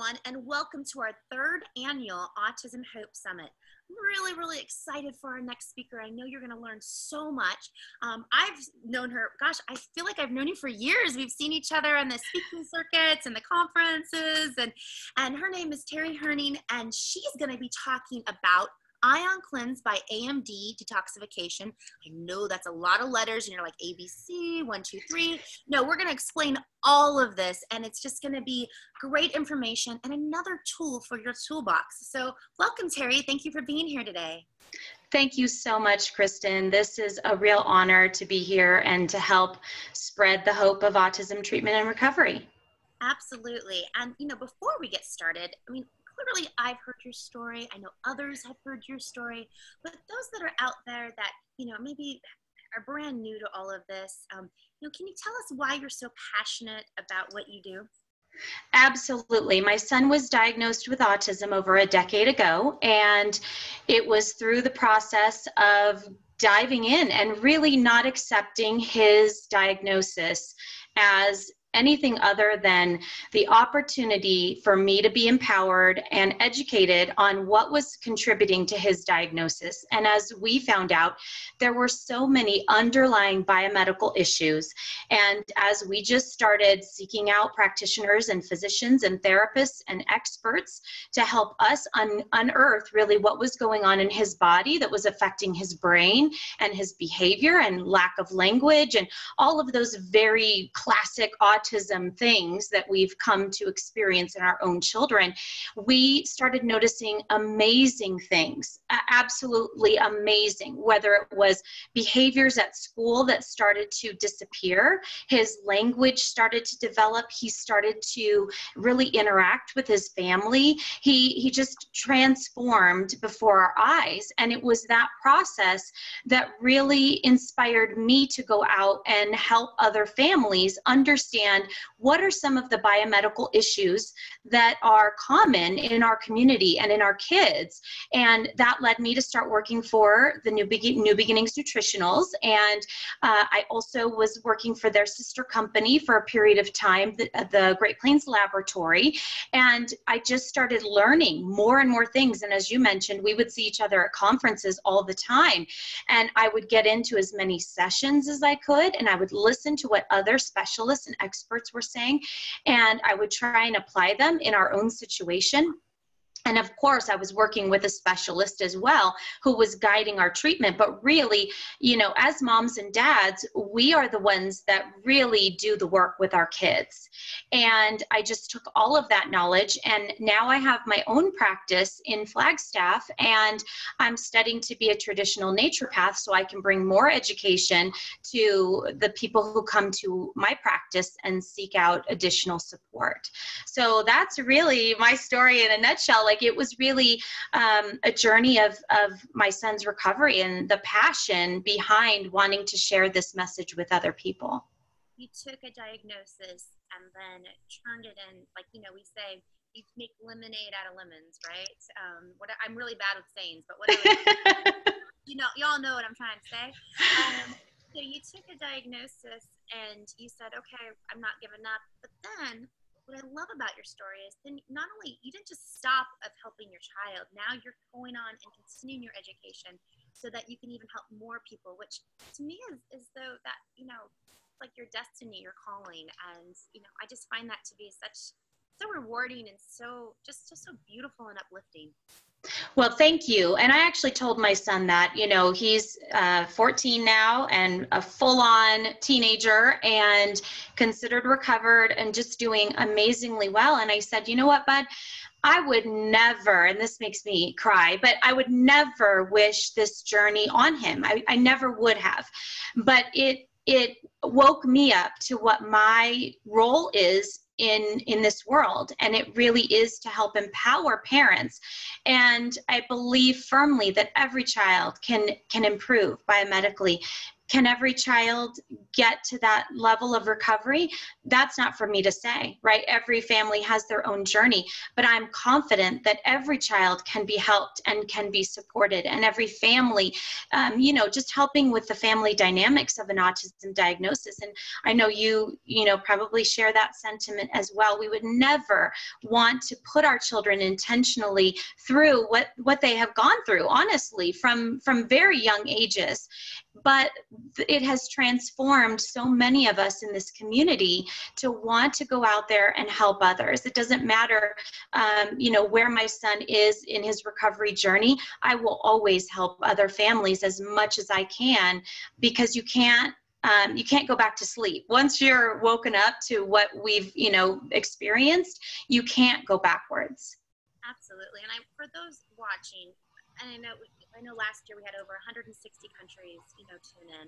everyone, and welcome to our third annual Autism Hope Summit. I'm really excited for our next speaker. I know you're going to learn so much. I've known her, gosh, I feel like I've known you for years. We've seen each other on the speaking circuits and the conferences, and her name is TerriHirning, and she's going to be talking about Ion Cleanse by AMD detoxification. I know that's a lot of letters and you're like ABC 1 2 3. No, we're going to explain all of this, and it's just going to be great information and another tool for your toolbox. So welcome, Terri. Thank you for being here today. Thank you so much, Kristen. This is a real honor to be here and to help spread the hope of autism treatment and recovery. Absolutely. And before we get started, clearly I've heard your story. I know others have heard your story, but those that are out there that, maybe are brand new to all of this, can you tell us why you're so passionate about what you do? Absolutely. My son was diagnosed with autism over a decade ago, and it was through the process of diving in and really not accepting his diagnosis as anything other than the opportunity for me to be empowered and educated on what was contributing to his diagnosis. And as we found out, there were so many underlying biomedical issues. And as we just started seeking out practitioners and physicians and therapists and experts to help us unearth really what was going on in his body that was affecting his brain and his behavior and lack of language and all of those very classic autism things that we've come to experience in our own children, we started noticing amazing things, absolutely amazing, whether it was behaviors at school that started to disappear, his language started to develop, he started to really interact with his family, he just transformed before our eyes. And it was that process that really inspired me to go out and help other families understand what are some of the biomedical issues that are common in our community and in our kids. And that led me to start working for the New Beginnings Nutritionals. And I also was working for their sister company for a period of time, the Great Plains Laboratory. And I just started learning more and more things. And as you mentioned, we would see each other at conferences all the time. And I would get into as many sessions as I could, and I would listen to what other specialists and experts were saying, and I would try and apply them in our own situation. And of course, I was working with a specialist as well who was guiding our treatment. But really, as moms and dads, we are the ones that really do the work with our kids. And I just took all of that knowledge, and now I have my own practice in Flagstaff, and I'm studying to be a traditional naturopath so I can bring more education to the people who come to my practice and seek out additional support. So that's really my story in a nutshell. It was really a journey of my son's recovery and the passion behind wanting to share this message with other people. You took a diagnosis and then turned it in, we say, you make lemonade out of lemons, right? I'm really bad with sayings, but whatever. Y'all know what I'm trying to say. So you took a diagnosis and you said, okay, I'm not giving up. But then what I love about your story is then not only you didn't just stop of helping your child, now you're going on and continuing your education so that you can even help more people, which to me is though that, like your destiny, your calling. And, I just find that to be so rewarding and so just so beautiful and uplifting. Well, thank you. And I actually told my son that, he's 14 now and a full-on teenager and considered recovered and just doing amazingly well. And I said, you know what, bud? I would never, and this makes me cry, but I would never wish this journey on him. I never would have. But it woke me up to what my role is in this world, and it really is to help empower parents. And I believe firmly that every child can improve biomedically. Can every child get to that level of recovery? That's not for me to say, right? Every family has their own journey, but I'm confident that every child can be helped and can be supported, and every family, just helping with the family dynamics of an autism diagnosis. And I know you probably share that sentiment environment as well. We would never want to put our children intentionally through what they have gone through, honestly, from very young ages. But it has transformed so many of us in this community to want to go out there and help others. It doesn't matter, where my son is in his recovery journey. I will always help other families as much as I can, because you can't go back to sleep. Once you're woken up to what we've, experienced, you can't go backwards. Absolutely. And for those watching, and I know last year we had over 160 countries, tune in,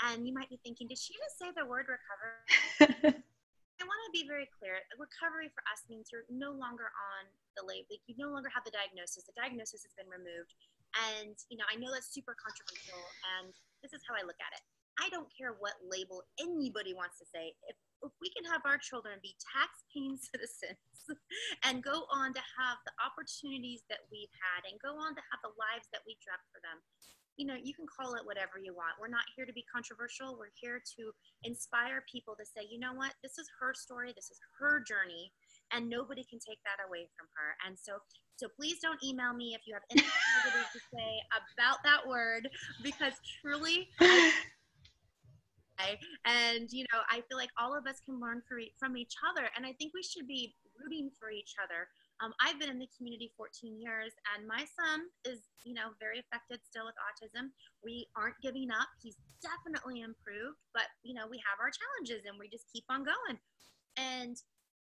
and you might be thinking, did she just say the word recovery? I want to be very clear. Recovery for us means you're no longer on the label. You no longer have the diagnosis. The diagnosis has been removed. And, I know that's super controversial, and this is how I look at it. I don't care what label anybody wants to say. If we can have our children be tax-paying citizens and go on to have the opportunities that we've had and go on to have the lives that we dreamt for them, you can call it whatever you want. We're not here to be controversial. We're here to inspire people to say, you know what, this is her story. This is her journey, and nobody can take that away from her. And so please don't email me if you have anything negative to say about that word, because truly, and I feel like all of us can learn from each other, and I think we should be rooting for each other. I've been in the community 14 years, and my son is, very affected still with autism. We aren't giving up. He's definitely improved, but, we have our challenges, and we just keep on going. And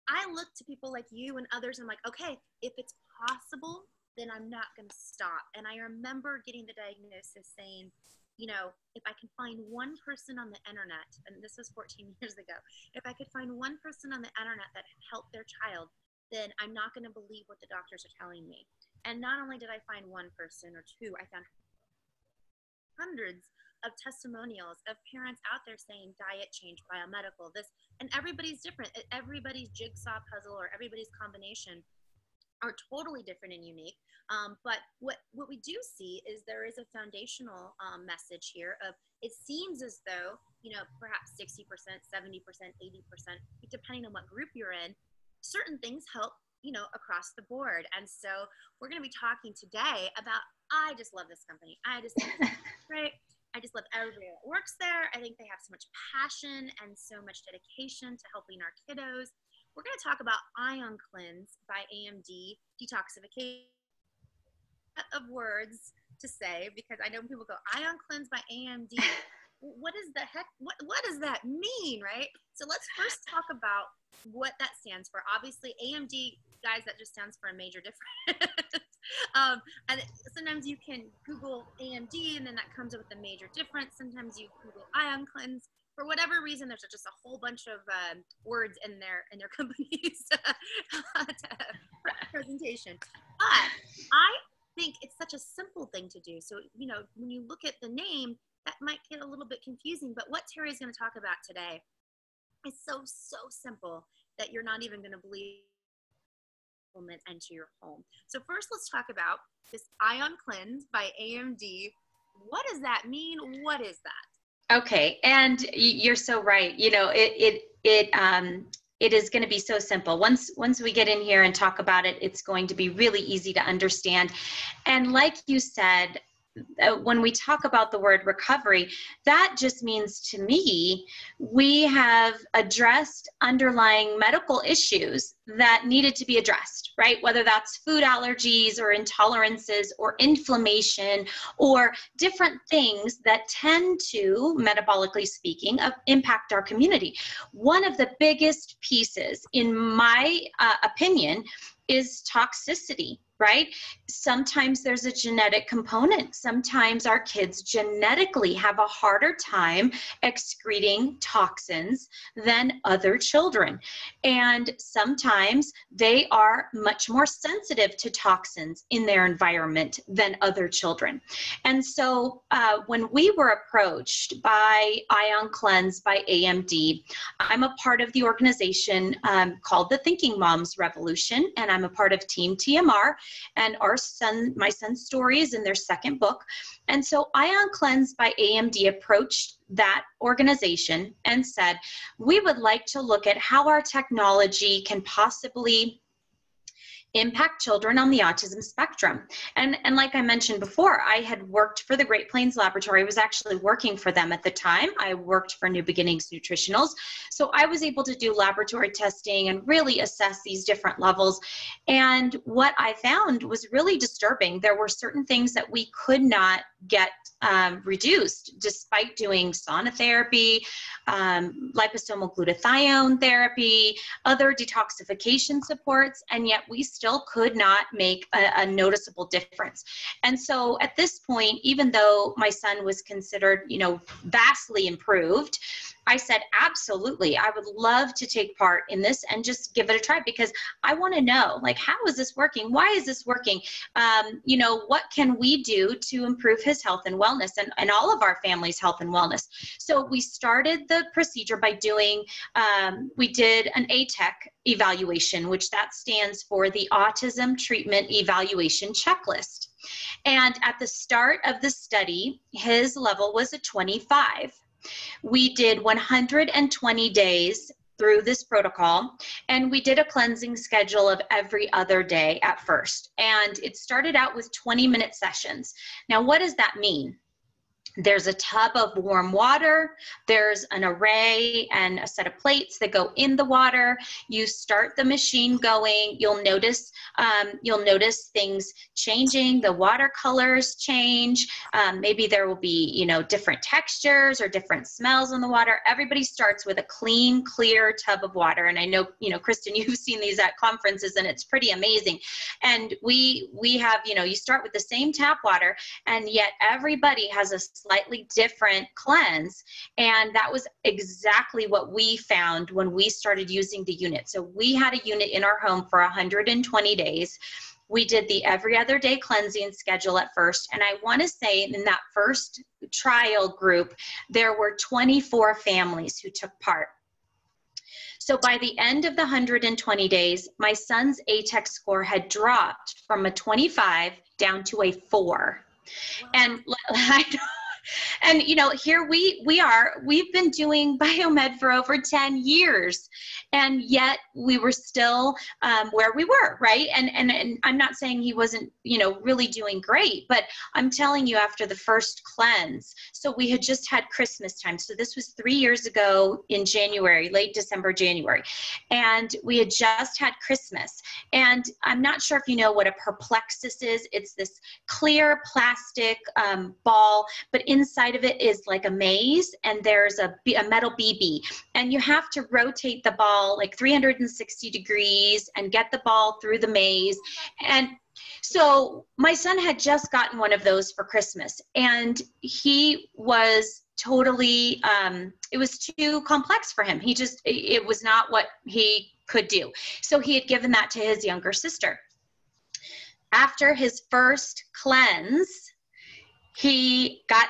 I look to people like you and others, and I'm like, okay, if it's possible, then I'm not going to stop. And I remember getting the diagnosis saying, if I can find one person on the internet, and this was 14 years ago, if I could find one person on the internet that helped their child, then I'm not going to believe what the doctors are telling me. And not only did I find one person or two, I found hundreds of testimonials of parents out there saying diet change, biomedical, this, and everybody's different. Everybody's jigsaw puzzle or everybody's combination are totally different and unique. But what we do see is there is a foundational message here of, it seems as though, perhaps 60%, 70%, 80%, depending on what group you're in, certain things help, across the board. And so we're going to be talking today about, I just love this company. I just love this right? I just love everybody that works there. I think they have so much passion and so much dedication to helping our kiddos. We're going to talk about Ion Cleanse by AMD detoxification. Of words to say, because I know people go, Ion Cleanse by AMD. What is the heck? What does that mean, right? So let's first talk about what that stands for. Obviously, AMD, guys, that just stands for a major difference. And sometimes you can Google AMD, and then that comes up with a major difference. Sometimes you Google Ion Cleanse. For whatever reason, there's just a whole bunch of words in their company's presentation. But I think it's such a simple thing to do. So, when you look at the name, that might get a little bit confusing, but what Terry is going to talk about today is so simple that you're not even going to believe it into your home. So first, let's talk about this Ion Cleanse by AMD. What does that mean? What is that? Okay, and you're so right. It is going to be so simple. Once we get in here and talk about it, it's going to be really easy to understand. And like you said, when we talk about the word recovery, that just means to me, we have addressed underlying medical issues that needed to be addressed, right? Whether that's food allergies or intolerances or inflammation or different things that tend to, metabolically speaking, impact our community. One of the biggest pieces, in my opinion, is toxicity, right? Sometimes there's a genetic component. Sometimes our kids genetically have a harder time excreting toxins than other children. And sometimes they are much more sensitive to toxins in their environment than other children. And so when we were approached by Ion Cleanse by AMD, I'm a part of the organization called the Thinking Moms Revolution, and I'm a part of Team TMR, And my son's story is in their second book. And so Ion Cleanse by AMD approached that organization and said, we would like to look at how our technology can possibly impact children on the autism spectrum. And like I mentioned before, I had worked for the Great Plains Laboratory. I was actually working for them at the time. I worked for New Beginnings Nutritionals. So I was able to do laboratory testing and really assess these different levels. And what I found was really disturbing. There were certain things that we could not get reduced despite doing sauna therapy, liposomal glutathione therapy, other detoxification supports, and yet we still could not make a noticeable difference. And so at this point, even though my son was considered, vastly improved, I said, absolutely, I would love to take part in this and just give it a try, because I want to know, like, how is this working? Why is this working? What can we do to improve his health and wellness and all of our family's health and wellness? So we started the procedure by doing, we did an ATEC evaluation, which that stands for the Autism Treatment Evaluation Checklist. And at the start of the study, his level was a 25. We did 120 days through this protocol, and we did a cleansing schedule of every other day at first. And it started out with 20-minute sessions. Now, what does that mean? There's a tub of warm water, there's an array and a set of plates that go in the water. You start the machine going, you'll notice things changing, the watercolors change, maybe there will be, different textures or different smells in the water. Everybody starts with a clean, clear tub of water. And I know, Kristen, you've seen these at conferences and it's pretty amazing. And we have, you start with the same tap water, and yet everybody has a slightly different cleanse. And that was exactly what we found when we started using the unit. So we had a unit in our home for 120 days. We did the every other day cleansing schedule at first. And I want to say in that first trial group, there were 24 families who took part. So by the end of the 120 days, my son's ATEC score had dropped from a 25 down to a 4. Wow. And and here we've been doing biomed for over 10 years, and yet we were still where we were, right? And I'm not saying he wasn't, really doing great, but I'm telling you, after the first cleanse, so we had just had Christmas time. So this was 3 years ago in January, late December, January. And we had just had Christmas. And I'm not sure if you know what a perplexus is. It's this clear plastic ball, but inside of it is like a maze, and there's a metal BB, and you have to rotate the ball like 360 degrees and get the ball through the maze. And so my son had just gotten one of those for Christmas, and he was totally, it was too complex for him. It was not what he could do. So he had given that to his younger sister. After his first cleanse, he got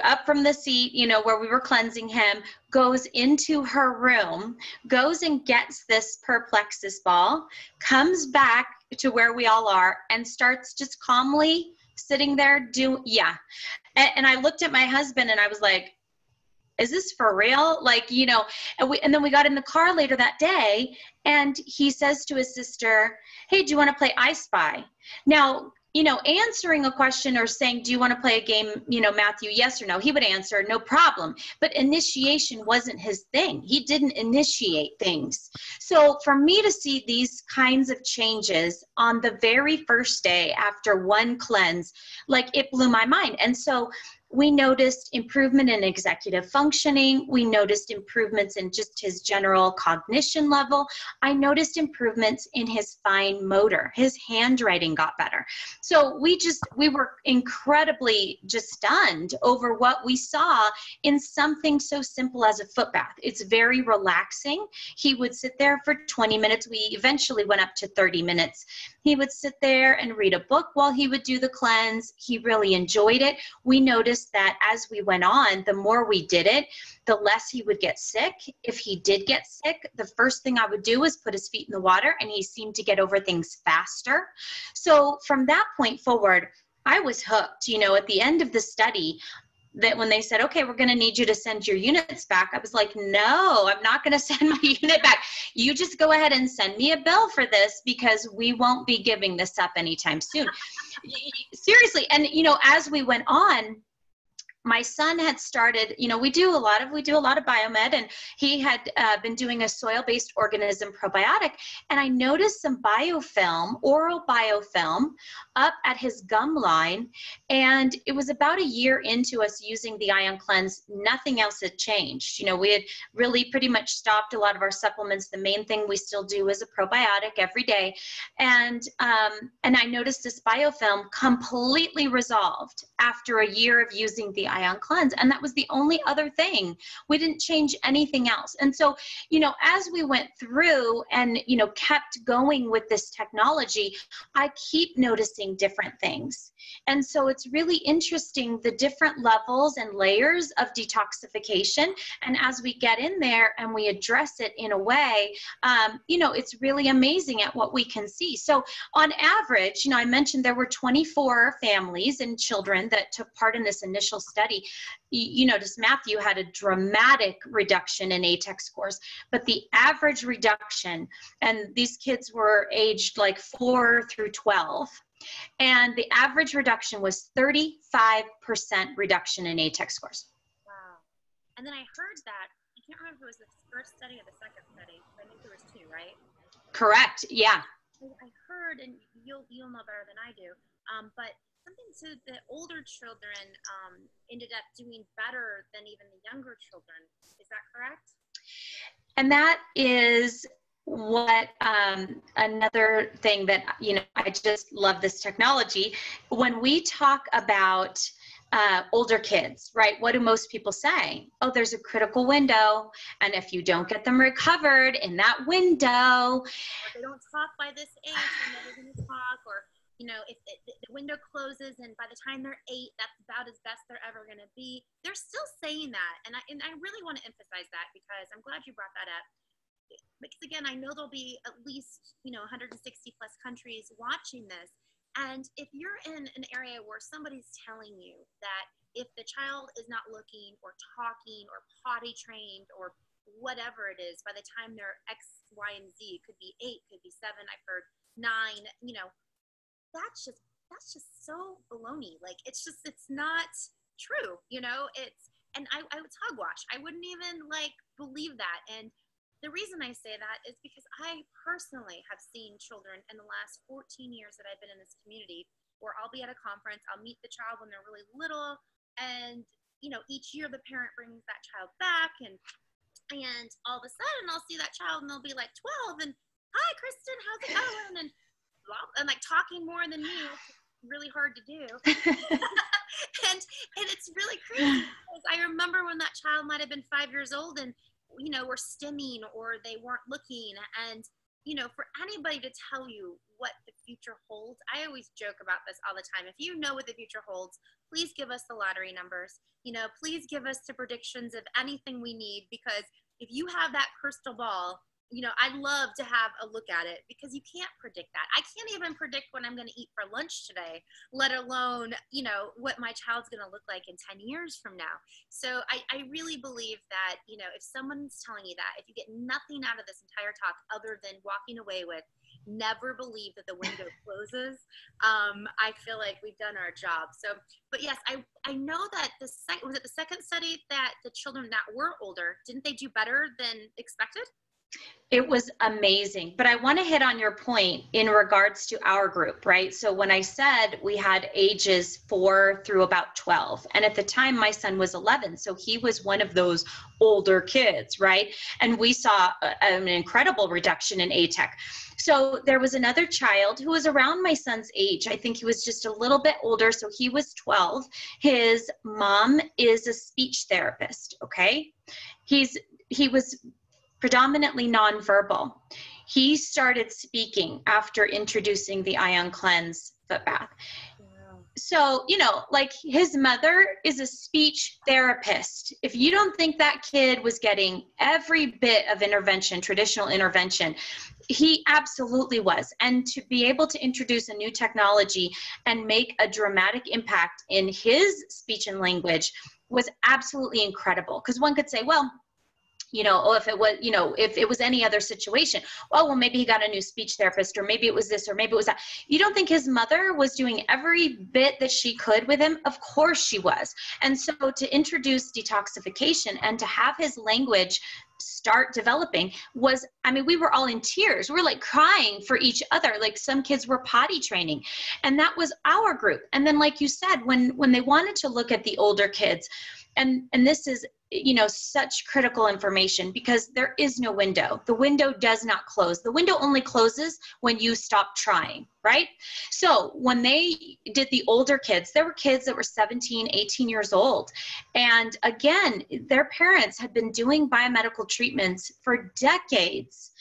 up from the seat, where we were cleansing him, goes into her room, goes and gets this perplexus ball, comes back to where we all are, and starts just calmly sitting there And I looked at my husband and I was like, is this for real? And then we got in the car later that day, and he says to his sister, hey, do you want to play I Spy? Now, answering a question or saying, do you want to play a game, Matthew, yes or no, he would answer, no problem. But initiation wasn't his thing. He didn't initiate things. So for me to see these kinds of changes on the very first day after one cleanse, it blew my mind. And so we noticed improvement in executive functioning. We noticed improvements in just his general cognition level. I noticed improvements in his fine motor. His handwriting got better. So we were incredibly just stunned over what we saw in something so simple as a foot bath. It's very relaxing. He would sit there for 20 minutes. We eventually went up to 30 minutes. He would sit there and read a book while he would do the cleanse. He really enjoyed it. We noticed that as we went on, the more we did it, the less he would get sick. If he did get sick, the first thing I would do was put his feet in the water, and he seemed to get over things faster. So from that point forward, I was hooked. You know, at the end of the study, that when they said, okay, we're going to need you to send your units back, I was like, no, I'm not going to send my unit back. You just go ahead and send me a bill for this, because we won't be giving this up anytime soon. Seriously. And, you know, as we went on, my son had started, you know, we do a lot of biomed, and he had been doing a soil-based organism probiotic, and I noticed some biofilm, oral biofilm, up at his gum line, and it was about a year into us using the Ion Cleanse. Nothing else had changed. You know, we had really pretty much stopped a lot of our supplements. The main thing we still do is a probiotic every day, and I noticed this biofilm completely resolved after a year of using the Ion Cleanse. And that was the only other thing. We didn't change anything else. And so, you know, as we went through and, you know, kept going with this technology, I keep noticing different things. And so it's really interesting, the different levels and layers of detoxification. And as we get in there and we address it in a way, you know, it's really amazing at what we can see. So on average, you know, I mentioned there were 24 families and children that took part in this initial study. You notice Matthew had a dramatic reduction in ATEC scores, but the average reduction, and these kids were aged like 4 through 12, and the average reduction was 35% reduction in ATEC scores. Wow. And then I heard that, I can't remember if it was the first study or the second study. I think there was 2, right? Correct, yeah. I heard, and you'll know better than I do, but something to the older children ended up doing better than even the younger children. Is that correct? And that is what another thing that, you know, I just love this technology. When we talk about older kids, right? What do most people say? Oh, there's a critical window, and if you don't get them recovered in that window, or they don't talk by this age, they're never going to talk, or, you know, if the window closes and by the time they're 8, that's about as best they're ever going to be. They're still saying that, and I really want to emphasize that, because I'm glad you brought that up. Because again, I know there'll be at least, you know, 160 plus countries watching this. And if you're in an area where somebody's telling you that if the child is not looking or talking or potty trained or whatever it is, by the time they're X, Y, and Z, it could be 8, could be 7, I've heard 9, you know, that's just so baloney. Like, it's not true, you know. And I would hogwash. I wouldn't even like believe that. And the reason I say that is because I personally have seen children in the last 14 years that I've been in this community, where I'll be at a conference, I'll meet the child when they're really little, and, you know, each year the parent brings that child back, and all of a sudden I'll see that child and they'll be like 12, and hi Kristen, how's it going? And like talking more than me, which is really hard to do. and it's really crazy, because I remember when that child might have been 5 years old, and, you know, were stimming or they weren't looking. And, you know, for anybody to tell you what the future holds, I always joke about this all the time. If you know what the future holds, please give us the lottery numbers. You know, please give us the predictions of anything we need, because if you have that crystal ball, you know, I'd love to have a look at it, because you can't predict that. I can't even predict what I'm going to eat for lunch today, let alone, you know, what my child's going to look like in 10 years from now. So I really believe that, you know, if someone's telling you that, if you get nothing out of this entire talk other than walking away with, never believe that the window closes, I feel like we've done our job. So, but yes, I know that was it the second study that the children that were older, didn't they do better than expected? It was amazing. But I want to hit on your point in regards to our group, right? So when I said we had ages 4 through about 12, and at the time my son was 11, so he was one of those older kids, right? And we saw an incredible reduction in ATEC. So there was another child who was around my son's age. I think he was just a little bit older, so he was 12. His mom is a speech therapist, okay? He was predominantly nonverbal. He started speaking after introducing the ion cleanse foot bath. So, you know, like his mother is a speech therapist. If you don't think that kid was getting every bit of intervention, traditional intervention, he absolutely was. And to be able to introduce a new technology and make a dramatic impact in his speech and language was absolutely incredible. Because one could say, well, you know, oh, if it was, you know, if it was any other situation, oh, well, maybe he got a new speech therapist, or maybe it was this, or maybe it was that. You don't think his mother was doing every bit that she could with him? Of course she was. And so to introduce detoxification and to have his language start developing was, I mean, we were all in tears. We were like crying for each other. Like some kids were potty training, and that was our group. And then, like you said, when they wanted to look at the older kids, and this is, you know, such critical information, because there is no window. The window does not close. The window only closes when you stop trying, right? So when they did the older kids, there were kids that were 17, 18 years old. And again, their parents had been doing biomedical treatments for decades.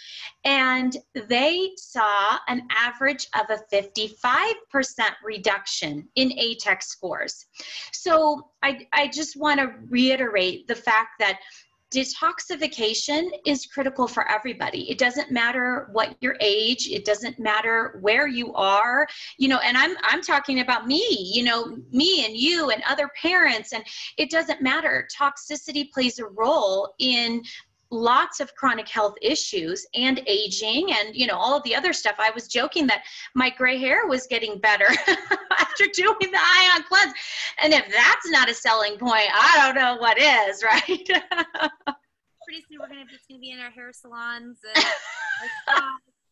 And they saw an average of a 55% reduction in ATEX scores. So I just want to reiterate the fact that detoxification is critical for everybody. It doesn't matter what your age, it doesn't matter where you are, you know, and I'm talking about me, you know, me and you and other parents, and it doesn't matter. Toxicity plays a role in lots of chronic health issues and aging and, you know, all of the other stuff. I was joking that my gray hair was getting better after doing the ion cleanse. And if that's not a selling point, I don't know what is, right? Pretty soon we're just gonna be in our hair salons. And,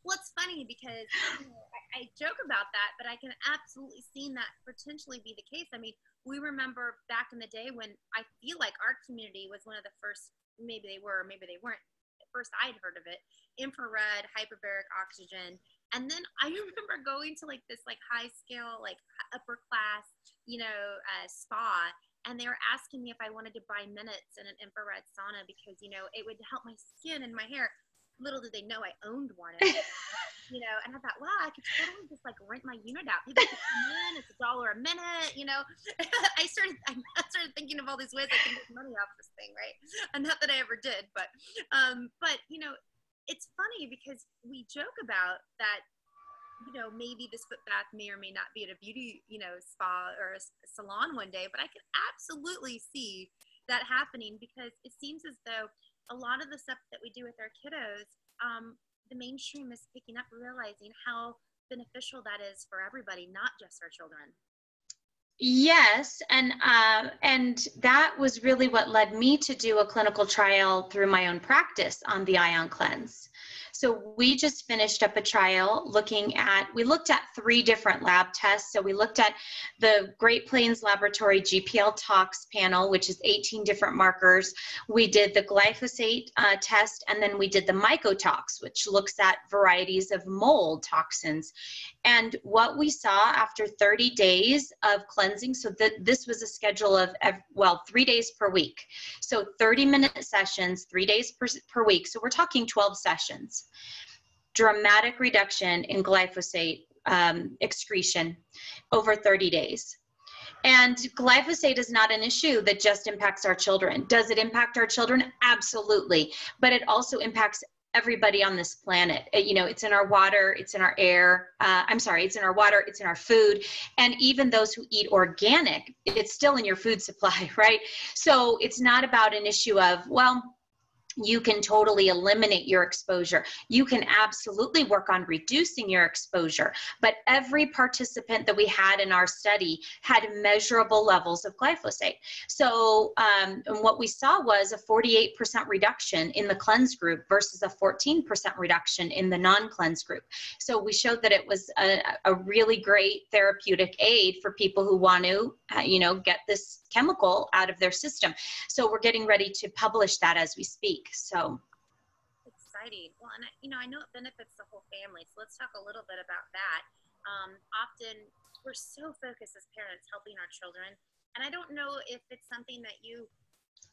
well, it's funny because, you know, I joke about that, but I can absolutely see that potentially be the case. I mean, we remember back in the day when I feel like our community was one of the first, maybe they were, maybe they weren't. At first I'd heard of it, infrared hyperbaric oxygen. And then I remember going to like this like high scale, like upper class, you know, spa. And they were asking me if I wanted to buy minutes in an infrared sauna because, you know, it would help my skin and my hair. Little did they know I owned one. You know, and I thought, wow, I could totally just like rent my unit out. People could come in, it's $1 a minute, you know. I started thinking of all these ways I can make money off this thing, right? And not that I ever did, but you know, it's funny because we joke about that, you know, maybe this foot bath may or may not be at a beauty, you know, spa or a salon one day, but I could absolutely see that happening because it seems as though a lot of the stuff that we do with our kiddos, the mainstream is picking up, realizing how beneficial that is for everybody, not just our children. Yes, and that was really what led me to do a clinical trial through my own practice on the ion cleanse. So we just finished up a trial we looked at 3 different lab tests. So we looked at the Great Plains Laboratory GPL tox panel, which is 18 different markers. We did the glyphosate test, and then we did the mycotox, which looks at varieties of mold toxins. And what we saw after 30 days of cleansing, so this was a schedule of, 3 days per week. So 30-minute sessions, 3 days per week. So we're talking 12 sessions. Dramatic reduction in glyphosate excretion over 30 days. And glyphosate is not an issue that just impacts our children. Does it impact our children? Absolutely. But it also impacts everybody on this planet. You know, it's in our water, it's in our air. It's in our water, it's in our food. And even those who eat organic, it's still in your food supply, right? So it's not about an issue of, well, you can totally eliminate your exposure. You can absolutely work on reducing your exposure. But every participant that we had in our study had measurable levels of glyphosate. So and what we saw was a 48% reduction in the cleanse group versus a 14% reduction in the non-cleanse group. So we showed that it was a really great therapeutic aid for people who want to, get this chemical out of their system. So we're getting ready to publish that as we speak. So exciting. Well, and I know it benefits the whole family. So let's talk a little bit about that. Often we're so focused as parents helping our children, and I don't know if it's something that you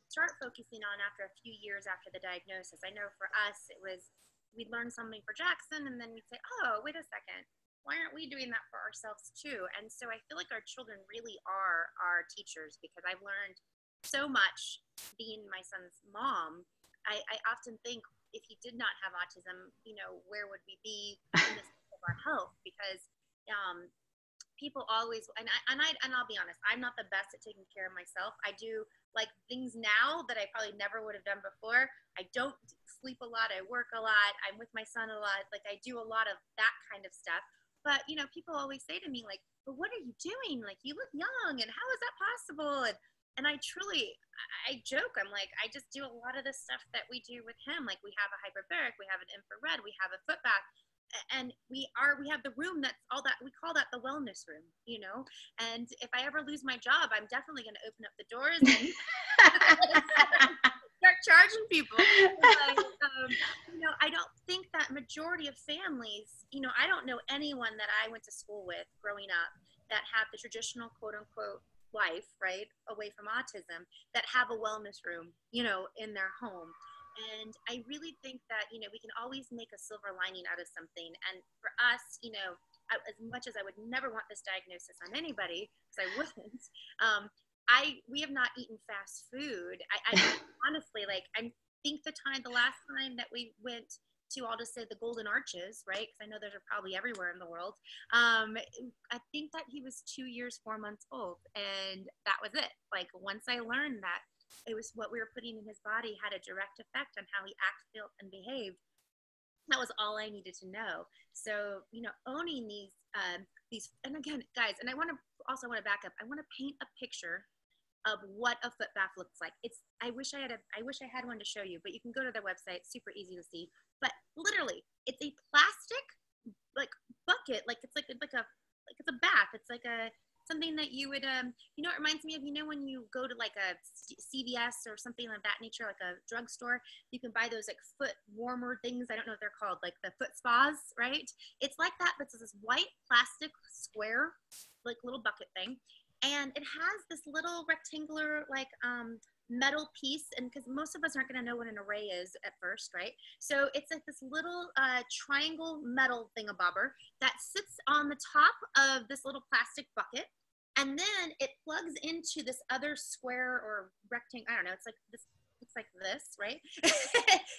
start focusing on after a few years after the diagnosis. I know for us, it was we'd learn something for Jackson, and then we'd say, oh, wait a second, why aren't we doing that for ourselves too? And so I feel like our children really are our teachers, because I've learned so much being my son's mom. I often think, if he did not have autism, where would we be in the state of our health? Because people always, and I'll be honest, I'm not the best at taking care of myself. I do like things now that I probably never would have done before. I don't sleep a lot. I work a lot. I'm with my son a lot. Like, I do a lot of that kind of stuff. But, people always say to me, like, but what are you doing? Like, you look young, and how is that possible? And I joke, I'm like, I just do a lot of the stuff that we do with him. Like, we have a hyperbaric, we have an infrared, we have a foot bath, and we have the room that's all that, we call that the wellness room, and if I ever lose my job, I'm definitely going to open up the doors and start charging people. But, I don't think that majority of families, I don't know anyone that I went to school with growing up that have the traditional quote unquote life, right, away from autism, that have a wellness room, in their home. And I really think that, we can always make a silver lining out of something. And for us, as much as I would never want this diagnosis on anybody, because I wouldn't, we have not eaten fast food. I honestly, like, I think the last time that we went to, I'll just say, the Golden Arches, right? Because I know those are probably everywhere in the world. I think that he was 2 years, 4 months old, and that was it. Like, once I learned that it was what we were putting in his body had a direct effect on how he acted, felt, and behaved, that was all I needed to know. So, owning these, and again, guys, and I want to back up. I want to paint a picture of what a foot bath looks like. I wish I had one to show you, but you can go to their website. It's super easy to see. But literally, it's a plastic like bucket, like it's like it's a bath. It's like something that you would it reminds me of, when you go to like a CVS or something of that nature, like a drugstore, you can buy those like foot warmer things. I don't know what they're called, like the foot spas, right? It's like that, but it's this white plastic square, like little bucket thing. And it has this little rectangular, like, metal piece, and because most of us aren't going to know what an array is at first, right? So it's like this little triangle metal thingamabobber that sits on the top of this little plastic bucket, and then it plugs into this other square or rectangle. I don't know. It's like this. It's like this, right?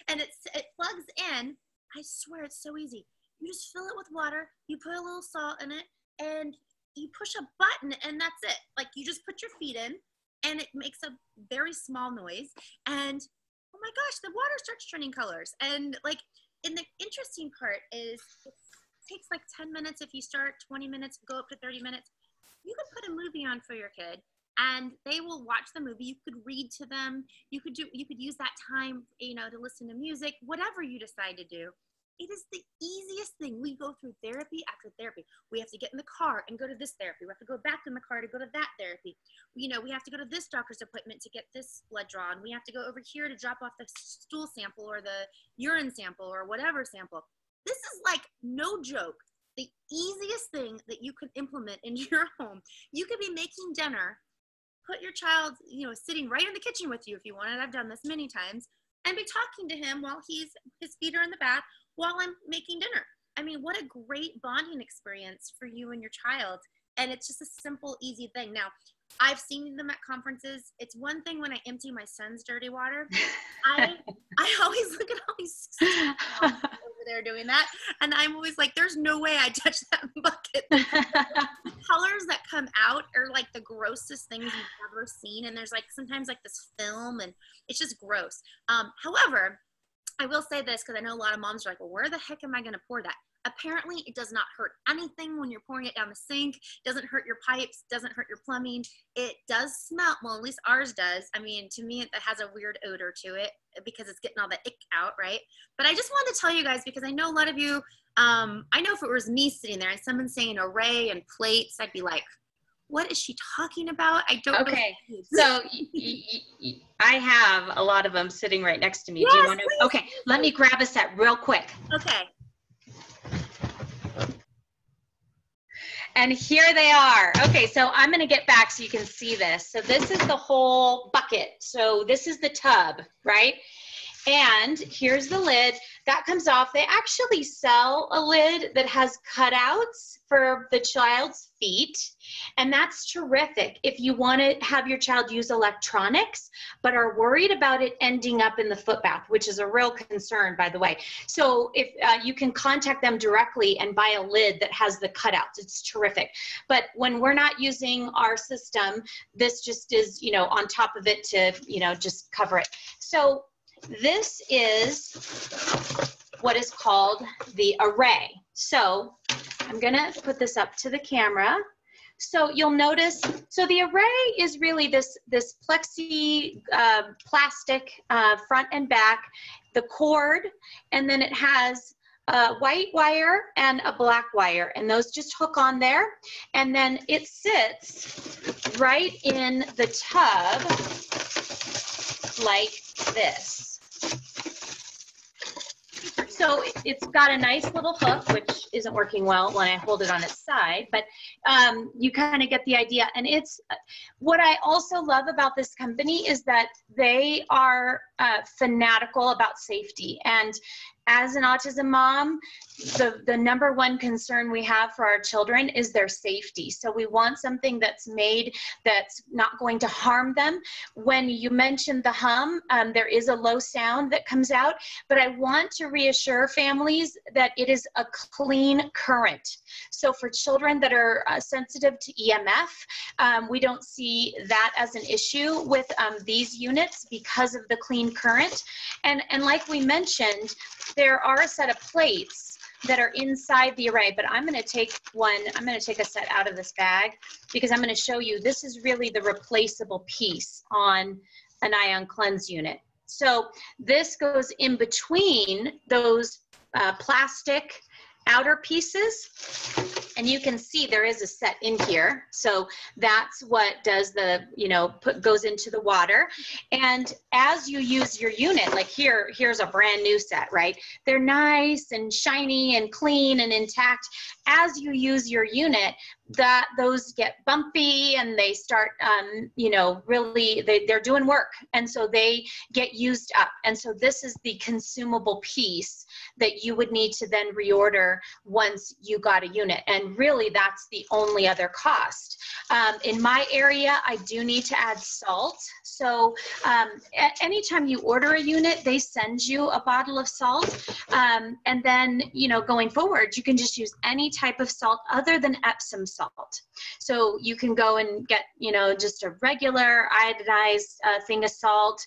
And it plugs in. I swear, it's so easy. You just fill it with water. You put a little salt in it, and you push a button, and that's it. Like, you just put your feet in, and it makes a very small noise, and oh my gosh, the water starts turning colors. And like, and the interesting part is, it takes like 10 minutes if you start, 20 minutes, go up to 30 minutes. You can put a movie on for your kid, and they will watch the movie. You could read to them. You could use that time, to listen to music, whatever you decide to do. It is the easiest thing. We go through therapy after therapy. We have to get in the car and go to this therapy. We have to go back in the car to go to that therapy. We have to go to this doctor's appointment to get this blood drawn. We have to go over here to drop off the stool sample or the urine sample or whatever sample. This is like, no joke, the easiest thing that you could implement in your home. You could be making dinner, put your child, sitting right in the kitchen with you if you wanted. I've done this many times, and be talking to him while his feet are in the bath, while I'm making dinner. I mean, what a great bonding experience for you and your child. And it's just a simple, easy thing. Now, I've seen them at conferences. It's one thing when I empty my son's dirty water. I always look at all these over there doing that, and I'm always like, there's no way I touch that bucket. The colors that come out are like the grossest things you've ever seen, and there's like sometimes like this film, and it's just gross. However, I will say this, because I know a lot of moms are like, well, where the heck am I going to pour that? Apparently, it does not hurt anything when you're pouring it down the sink. It doesn't hurt your pipes, doesn't hurt your plumbing. It does smell. Well, at least ours does. I mean, to me, it has a weird odor to it because it's getting all the ick out, right? But I just wanted to tell you guys, because I know a lot of you, I know if it was me sitting there and someone saying array and plates, I'd be like, what is she talking about? I don't know. Okay, so I have a lot of them sitting right next to me. Yes, do you want to? Okay, let me grab a set real quick. Okay. And here they are. Okay, so I'm going to get back so you can see this. So this is the whole bucket. So this is the tub, right? And here's the lid that comes off. They actually sell a lid that has cutouts for the child's feet, and that's terrific if you want to have your child use electronics but are worried about it ending up in the foot bath, which is a real concern, by the way. So if you can contact them directly and buy a lid that has the cutouts, it's terrific. But when we're not using our system, this just is, you know, on top of it to, you know, just cover it. So this is what is called the array. So I'm gonna put this up to the camera. So you'll notice, so the array is really this plexi plastic front and back, the cord, and then it has a white wire and a black wire, and those just hook on there. And then it sits right in the tub like this. So it's got a nice little hook, which isn't working well when I hold it on its side, but you kind of get the idea. And it's, what I also love about this company is that they are fanatical about safety. And as an autism mom, the number one concern we have for our children is their safety. So we want something that's made that's not going to harm them. When you mentioned the hum, there is a low sound that comes out, but I want to reassure families that it is a clean current. So for children that are sensitive to EMF, we don't see that as an issue with these units because of the clean current. And like we mentioned, there are a set of plates that are inside the array, but I'm going to take a set out of this bag because I'm going to show you this is really the replaceable piece on an ion cleanse unit. So this goes in between those plastic outer pieces, and you can see there is a set in here. So that's what does the, you know, goes into the water. And as you use your unit, like here's a brand new set, right? They're nice and shiny and clean and intact. As you use your unit, those get bumpy and they start, you know, really, they're doing work. And so they get used up. And so this is the consumable piece that you would need to then reorder once you got a unit. And really that's the only other cost. In my area, I do need to add salt. So anytime you order a unit, they send you a bottle of salt. And then, you know, going forward, you can just use any type of salt other than Epsom salt. So you can go and get, you know, just a regular iodized thing of salt.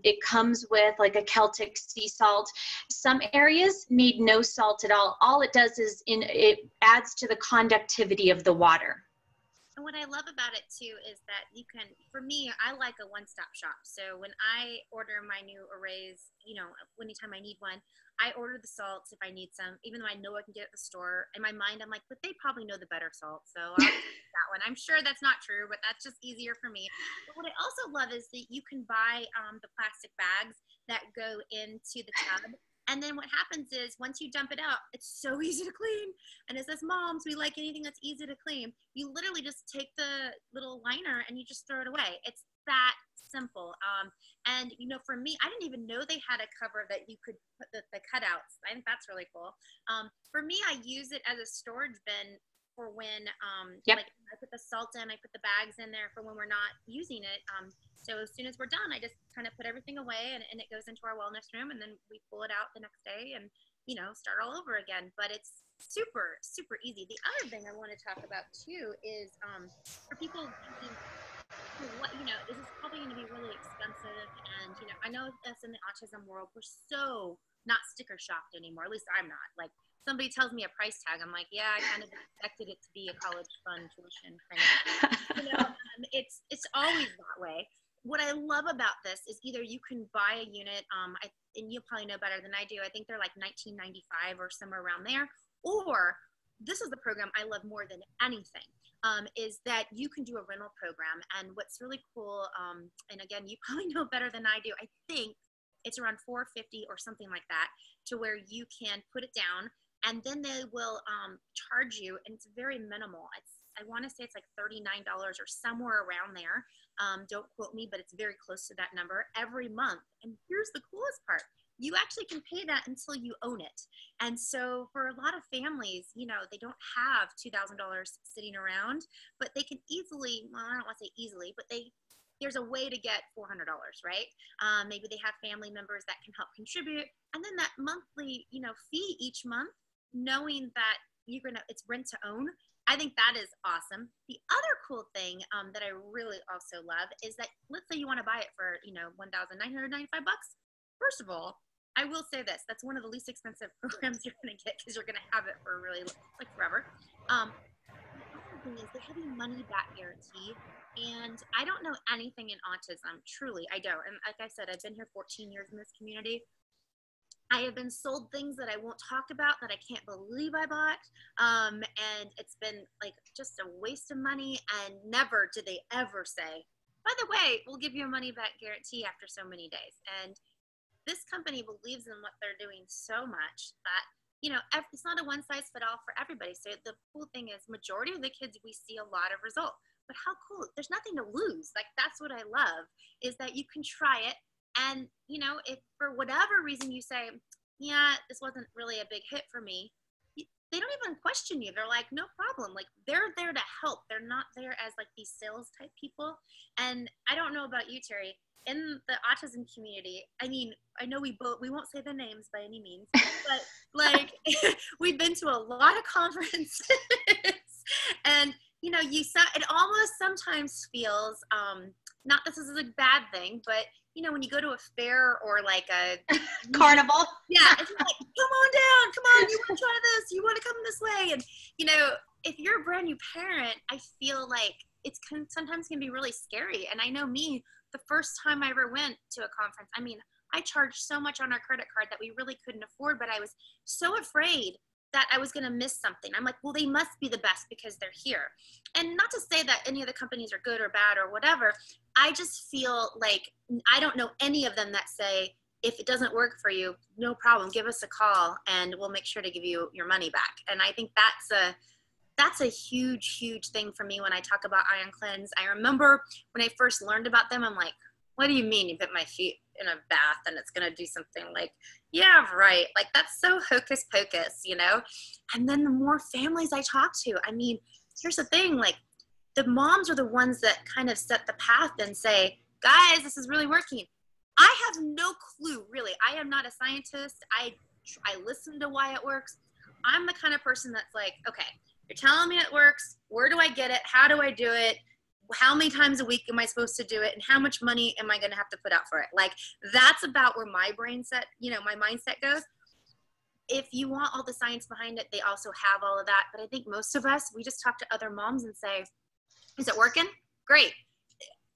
It comes with like a Celtic sea salt. Some areas need no salt at all. All it does is it adds to the conductivity of the water. And what I love about it too is that you can, for me, I like a one-stop shop. So when I order my new arrays, you know, anytime I need one, I order the salts if I need some, even though I know I can get it at the store. In my mind, I'm like, but they probably know the better salt, so I'll take that one. I'm sure that's not true, but that's just easier for me. But what I also love is that you can buy the plastic bags that go into the tub. And then what happens is once you dump it out, it's so easy to clean. And it says, moms, we like anything that's easy to clean. You literally just take the little liner and you just throw it away. It's that simple. And, you know, for me, I didn't even know they had a cover that you could put the cutouts. I think that's really cool. For me, I use it as a storage bin for when, like I put the salt in, I put the bags in there for when we're not using it. So as soon as we're done, I just kind of put everything away and it goes into our wellness room, and then we pull it out the next day and, you know, start all over again. But it's super, super easy. The other thing I want to talk about too is for people thinking, what, you know, this is probably going to be really expensive. And, you know, I know us in the autism world, we're so not sticker shocked anymore. At least I'm not. Like, somebody tells me a price tag, I'm like, yeah, I kind of expected it to be a college fund tuition kind of, you know, it's always that way. What I love about this is either you can buy a unit, and you'll probably know better than I do. I think they're like $19.95 or somewhere around there. Or this is the program I love more than anything, is that you can do a rental program. And what's really cool, and again, you probably know better than I do, I think it's around $450 or something like that, to where you can put it down and then they will charge you, and it's very minimal. I want to say it's like $39 or somewhere around there. Don't quote me, but it's very close to that number every month. And here's the coolest part. You actually can pay that until you own it. And so for a lot of families, you know, they don't have $2,000 sitting around, but they can easily, well, I don't want to say easily, but there's a way to get $400, right? Maybe they have family members that can help contribute. And then that monthly, you know, fee each month, knowing that it's rent to own, I think that is awesome. The other cool thing that I really also love is that, let's say you want to buy it for, you know, $1,995. First of all, I will say this, that's one of the least expensive programs you're going to get because you're going to have it for really, like, forever. The other thing is they have a money back guarantee, and I don't know anything in autism, truly, I don't. And like I said, I've been here 14 years in this community. I have been sold things that I won't talk about that I can't believe I bought. And it's been like just a waste of money, and never did they ever say, by the way, we'll give you a money back guarantee after so many days. And this company believes in what they're doing so much that, you know, it's not a one size fit all for everybody. So the cool thing is majority of the kids, we see a lot of result. But how cool, there's nothing to lose. Like, that's what I love, is that you can try it. And, you know, if for whatever reason you say, yeah, this wasn't really a big hit for me, they don't even question you. They're like, no problem. Like, they're there to help. They're not there as like these sales type people. And I don't know about you, Terry, in the autism community, I mean, I know we won't say the names by any means, but like we've been to a lot of conferences and, you know, it almost sometimes feels, not this is a bad thing, but you know, when you go to a fair or like a carnival, yeah, it's like, come on down, come on, you want to try this, you want to come this way. And, you know, if you're a brand new parent, I feel like sometimes can be really scary. And I know me, the first time I ever went to a conference, I mean, I charged so much on our credit card that we really couldn't afford, but I was so afraid that I was going to miss something. I'm like, well, they must be the best because they're here. And not to say that any of the companies are good or bad or whatever. I just feel like I don't know any of them that say, if it doesn't work for you, no problem, give us a call and we'll make sure to give you your money back. And I think that's a huge, huge thing for me when I talk about Ion Cleanse. I remember when I first learned about them, I'm like, what do you mean you put my feet in a bath and it's going to do something? Like, yeah, right. Like, that's so hocus pocus, you know? And then the more families I talk to, I mean, here's the thing, like, the moms are the ones that kind of set the path and say, guys, this is really working. I have no clue, really. I am not a scientist. I listen to why it works. I'm the kind of person that's like, okay, you're telling me it works. Where do I get it? How do I do it? How many times a week am I supposed to do it? And how much money am I going to have to put out for it? Like, that's about where my my mindset goes. If you want all the science behind it, they also have all of that. But I think most of us, we just talk to other moms and say, is it working? Great.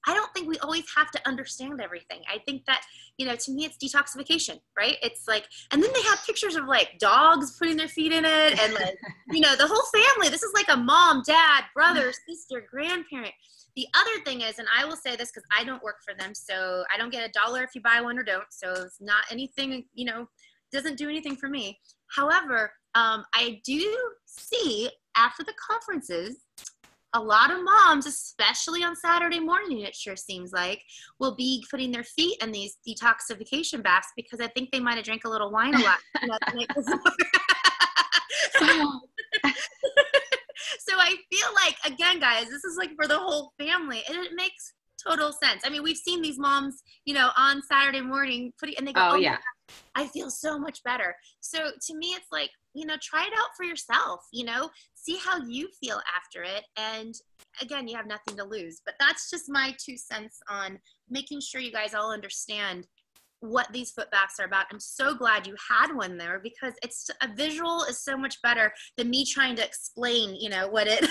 I don't think we always have to understand everything. I think that, you know, to me, it's detoxification, right? It's like, and then they have pictures of like dogs putting their feet in it and like, you know, the whole family. This is like a mom, dad, brother, sister, grandparent. The other thing is, and I will say this because I don't work for them, so I don't get $1 if you buy one or don't. So it's not anything, you know, doesn't do anything for me. However, I do see after the conferences, a lot of moms, especially on Saturday morning, it sure seems like, will be putting their feet in these detoxification baths because I think they might have drank a little wine a lot the night before. So I feel like, again, guys, this is like for the whole family, and it makes total sense. I mean, we've seen these moms, you know, on Saturday morning, and they go, oh yeah, I feel so much better. So to me, it's like, you know, try it out for yourself, you know, see how you feel after it. And again, you have nothing to lose. But that's just my 2 cents on making sure you guys all understand what these foot baths are about. I'm so glad you had one there because it's a visual is so much better than me trying to explain, you know, what it.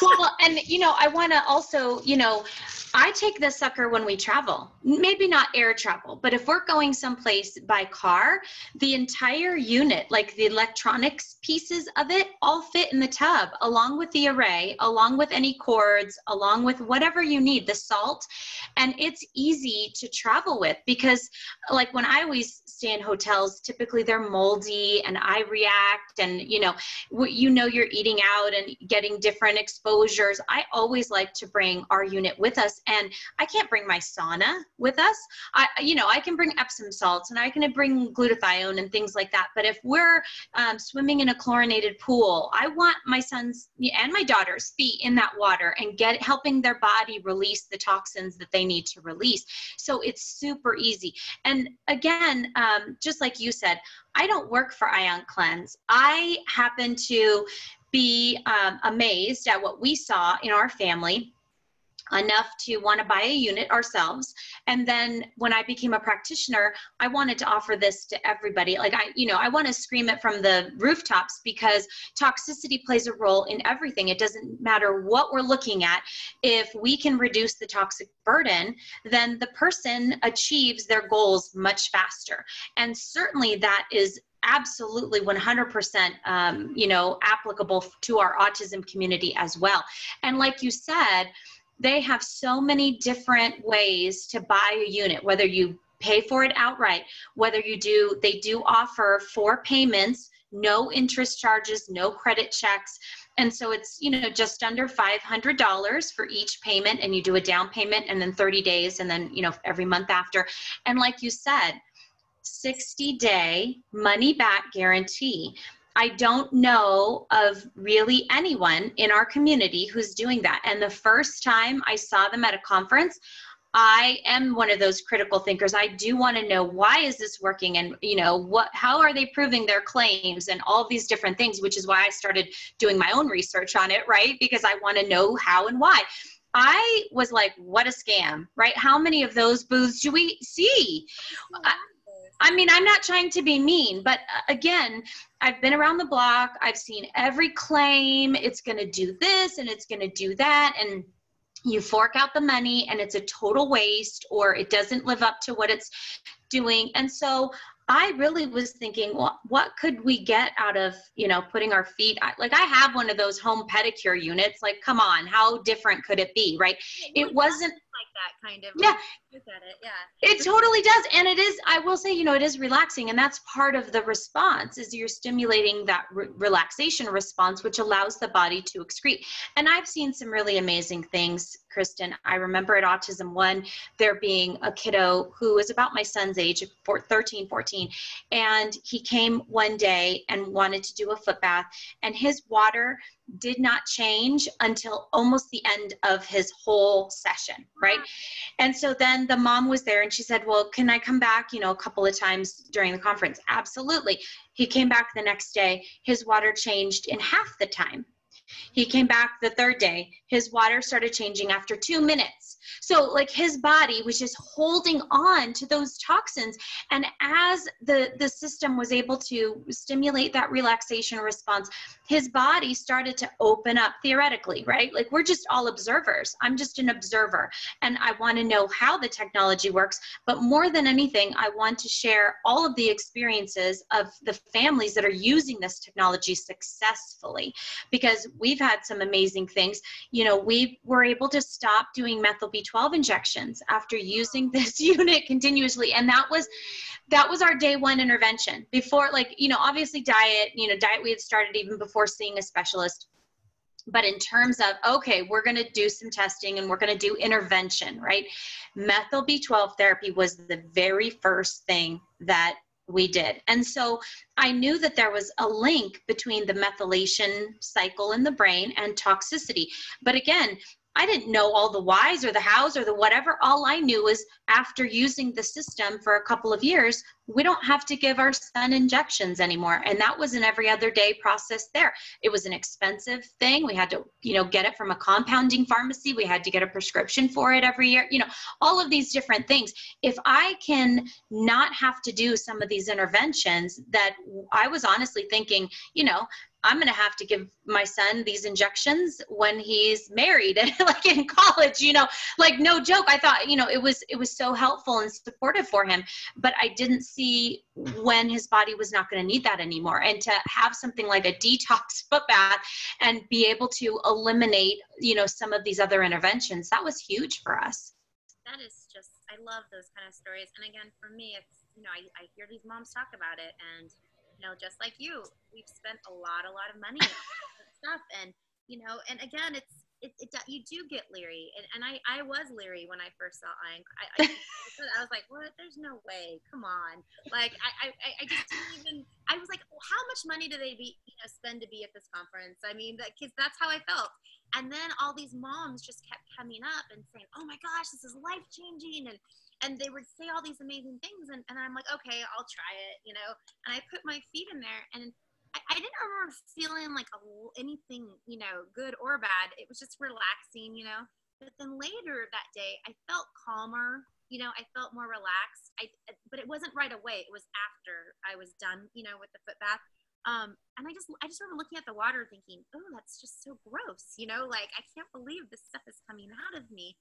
Well, and, you know, I want to also, you know, I take this sucker when we travel, maybe not air travel, but if we're going someplace by car, the entire unit, like the electronics pieces of it, all fit in the tub, along with the array, along with any cords, along with whatever you need, the salt. And it's easy to travel with, because like when I always stay in hotels, typically they're moldy and I react, and you're eating out and getting different exposures. I always like to bring our unit with us. And I can't bring my sauna with us. I can bring Epsom salts and I can bring glutathione and things like that. But if we're swimming in a chlorinated pool, I want my son's and my daughter's feet in that water and helping their body release the toxins that they need to release. So it's super easy. And again, just like you said, I don't work for Ion Cleanse. I happen to be amazed at what we saw in our family enough to want to buy a unit ourselves. And then when I became a practitioner, I wanted to offer this to everybody. Like I want to scream it from the rooftops, because toxicity plays a role in everything. It doesn't matter what we're looking at. If we can reduce the toxic burden, then the person achieves their goals much faster. And certainly that is absolutely 100% applicable to our autism community as well. And like you said, they have so many different ways to buy a unit, whether you pay for it outright, whether they do offer 4 payments, no interest charges, no credit checks. And so it's, just under $500 for each payment, and you do a down payment and then 30 days and then, every month after. And like you said, 60-day money back guarantee. I don't know of really anyone in our community who's doing that. And the first time I saw them at a conference, I am one of those critical thinkers. I do want to know, why is this working? And how are they proving their claims and all these different things, which is why I started doing my own research on it, right? Because I want to know how and why. I was like, what a scam, right? How many of those booths do we see? I mean, I'm not trying to be mean, but again, I've been around the block. I've seen every claim. It's going to do this and it's going to do that. And you fork out the money and it's a total waste, or it doesn't live up to what it's doing. And so I really was thinking, well, what could we get out of, putting our feet, I have one of those home pedicure units. Like, come on, how different could it be, right? It wasn't like that kind of. Yeah. Look at it. Yeah. It totally does. And it is, I will say, it is relaxing. And that's part of the response, is you're stimulating that relaxation response, which allows the body to excrete. And I've seen some really amazing things, Kristen. I remember at Autism 1, there being a kiddo who was about my son's age, 13, 14. And he came one day and wanted to do a foot bath, and his water did not change until almost the end of his whole session, right? And so then the mom was there and she said, well, can I come back, a couple of times during the conference? Absolutely. He came back the next day. His water changed in half the time. He came back the third day. His water started changing after 2 minutes. So like his body was just holding on to those toxins. And as the system was able to stimulate that relaxation response, his body started to open up theoretically, right? Like, we're just all observers. I'm just an observer. And I want to know how the technology works. But more than anything, I want to share all of the experiences of the families that are using this technology successfully, because we've had some amazing things. We were able to stop doing methyl B12 injections after using this unit continuously. And that was our day one intervention. Before, obviously diet we had started even before seeing a specialist. But in terms of, okay, we're going to do some testing and we're going to do intervention, right? Methyl B12 therapy was the very first thing that we did. And so I knew that there was a link between the methylation cycle in the brain and toxicity. But again, I didn't know all the whys or the hows or the whatever. All I knew was, after using the system for a couple of years, we don't have to give our son injections anymore. And that was an every other day process there. It was an expensive thing. We had to, get it from a compounding pharmacy. We had to get a prescription for it every year, all of these different things. If I can not have to do some of these interventions that I was honestly thinking, I'm going to have to give my son these injections when he's married and like in college, you know, like no joke. I thought, you know, it was so helpful and supportive for him, but I didn't see when his body was not going to need that anymore. And to have something like a detox foot bath and be able to eliminate, you know, some of these other interventions, that was huge for us. That is just, I love those kind of stories. And again, for me, it's, you know, I hear these moms talk about it, and, you know, just like you, we've spent a lot of money on stuff. And, you know, and again, you do get leery. And I was leery when I first saw Ink. I was like, what? There's no way. Come on. Like, I just didn't even, I was like, well, how much money do they spend to be at this conference? I mean, because that's how I felt. And then all these moms just kept coming up and saying, oh my gosh, this is life changing. And they would say all these amazing things. And I'm like, okay, I'll try it, you know? And I put my feet in there, and I didn't remember feeling like anything, you know, good or bad. It was just relaxing, you know? But then later that day, I felt calmer, you know, I felt more relaxed. But it wasn't right away. It was after I was done, you know, with the foot bath. And I just remember looking at the water thinking, oh, that's just so gross, you know, like, I can't believe this stuff is coming out of me.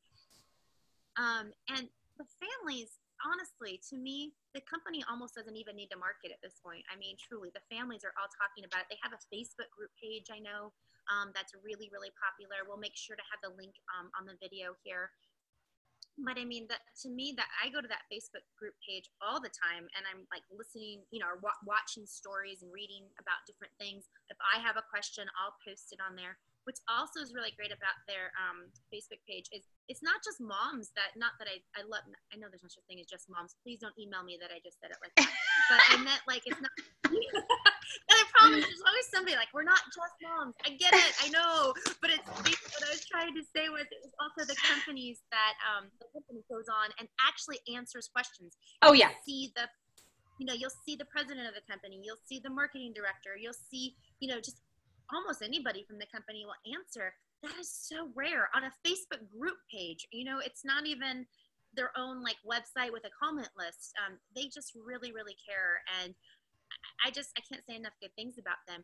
And the families, honestly, to me, the company almost doesn't even need to market at this point. I mean, truly, the families are all talking about it. They have a Facebook group page, I know, that's really, really popular. We'll make sure to have the link on the video here. But I mean, to me, that I go to that Facebook group page all the time, and I'm like listening, you know, or watching stories and reading about different things. If I have a question, I'll post it on there. Which also is really great about their Facebook page is it's not just moms I love. I know there's no such thing as just moms. Please don't email me that I just said it like that. But I meant like it's not. And I promise there's always somebody like, we're not just moms. I get it. I know. But it's what I was trying to say was it was also the companies that the company goes on and actually answers questions. Oh, yeah. You'll see the president of the company. You'll see the marketing director. You'll see, you know, just almost anybody from the company will answer. That is so rare on a Facebook group page. You know, it's not even their own like website with a comment list. They just really, really care. And I can't say enough good things about them.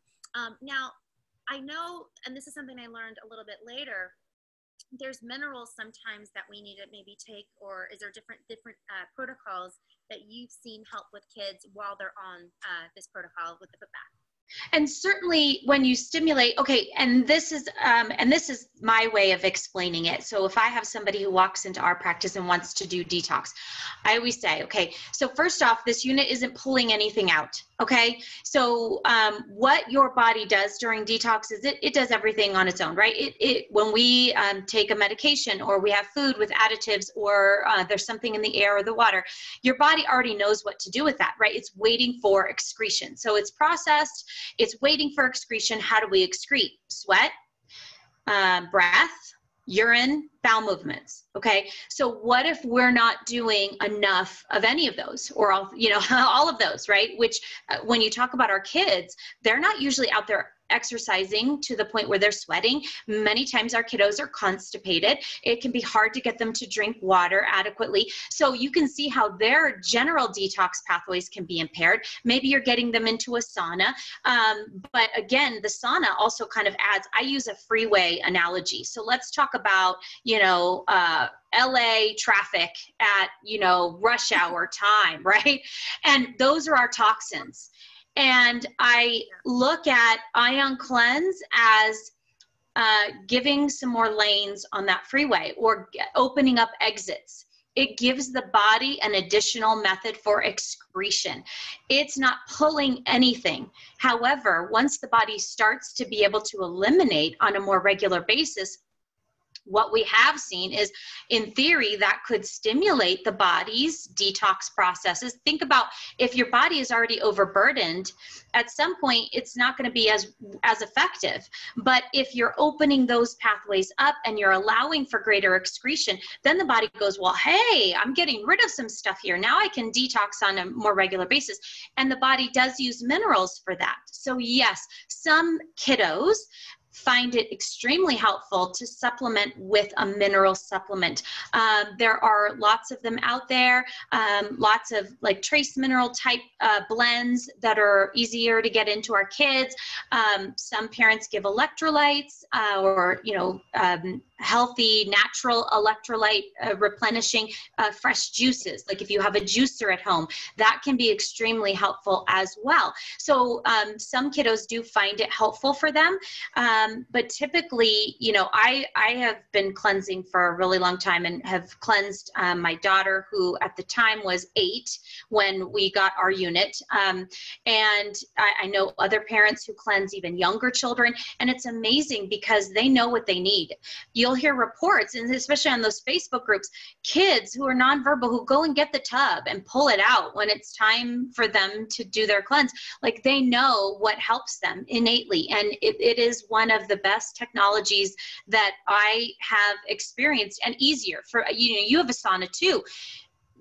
Now, I know, and this is something I learned a little bit later, there's minerals sometimes that we need to maybe take, or is there different protocols that you've seen help with kids while they're on this protocol with the foot bath? And certainly when you stimulate, okay, and this is my way of explaining it. So if I have somebody who walks into our practice and wants to do detox, I always say, okay, so first off, this unit isn't pulling anything out, okay? So what your body does during detox is it does everything on its own, right? When we take a medication or we have food with additives or there's something in the air or the water, your body already knows what to do with that, right? It's waiting for excretion. So it's processed. It's waiting for excretion. How do we excrete? Sweat, breath, urine, bowel movements. Okay. So what if we're not doing enough of any of those, or all, you know, all of those, right? Which when you talk about our kids, they're not usually out there exercising to the point where they're sweating. Many times our kiddos are constipated. It can be hard to get them to drink water adequately. So you can see how their general detox pathways can be impaired. Maybe you're getting them into a sauna. But again, the sauna also kind of adds, I use a freeway analogy. So let's talk about, you know, LA traffic at, you know, rush hour time, right? And those are our toxins. And I look at Ion Cleanse as giving some more lanes on that freeway or opening up exits. It gives the body an additional method for excretion. It's not pulling anything. However, once the body starts to be able to eliminate on a more regular basis, what we have seen is, in theory, that could stimulate the body's detox processes. Think about if your body is already overburdened, at some point, it's not going to be as effective. But if you're opening those pathways up and you're allowing for greater excretion, then the body goes, well, hey, I'm getting rid of some stuff here. Now I can detox on a more regular basis. And the body does use minerals for that. So yes, some kiddos find it extremely helpful to supplement with a mineral supplement. There are lots of them out there, lots of like trace mineral type blends that are easier to get into our kids. Some parents give electrolytes or, healthy, natural electrolyte replenishing fresh juices. Like if you have a juicer at home, that can be extremely helpful as well. So some kiddos do find it helpful for them. But typically, I have been cleansing for a really long time and have cleansed my daughter, who at the time was 8 when we got our unit. And I know other parents who cleanse even younger children, and it's amazing because they know what they need. You'll hear reports, and especially on those Facebook groups, kids who are nonverbal who go and get the tub and pull it out when it's time for them to do their cleanse. Like they know what helps them innately. And it is one of the best technologies that I have experienced, and easier for, you have a sauna too.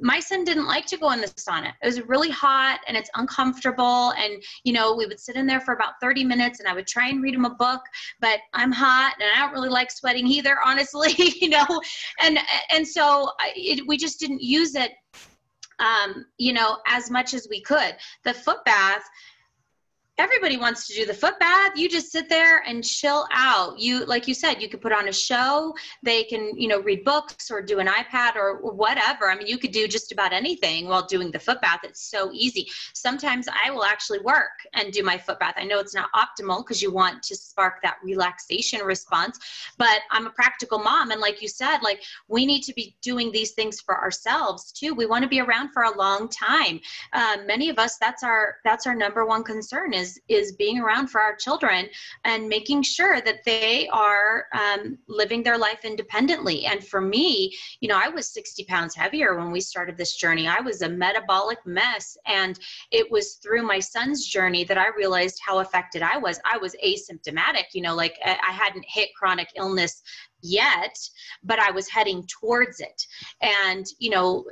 My son didn't like to go in the sauna. It was really hot and it's uncomfortable. And, we would sit in there for about 30 minutes and I would try and read him a book, but I'm hot and I don't really like sweating either, honestly, and so we just didn't use it, as much as we could. The foot bath, everybody wants to do the foot bath. You just sit there and chill out. Like you said, you could put on a show. They can, read books or do an iPad or whatever. I mean, you could do just about anything while doing the foot bath. It's so easy. Sometimes I will actually work and do my foot bath. I know it's not optimal because you want to spark that relaxation response, but I'm a practical mom. And like you said, like we need to be doing these things for ourselves too. We want to be around for a long time. Many of us, that's our number one concern is being around for our children and making sure that they are living their life independently. And for me, I was 60 pounds heavier when we started this journey. I was a metabolic mess. And it was through my son's journey that I realized how affected I was. I was asymptomatic, like I hadn't hit chronic illness yet, but I was heading towards it. And,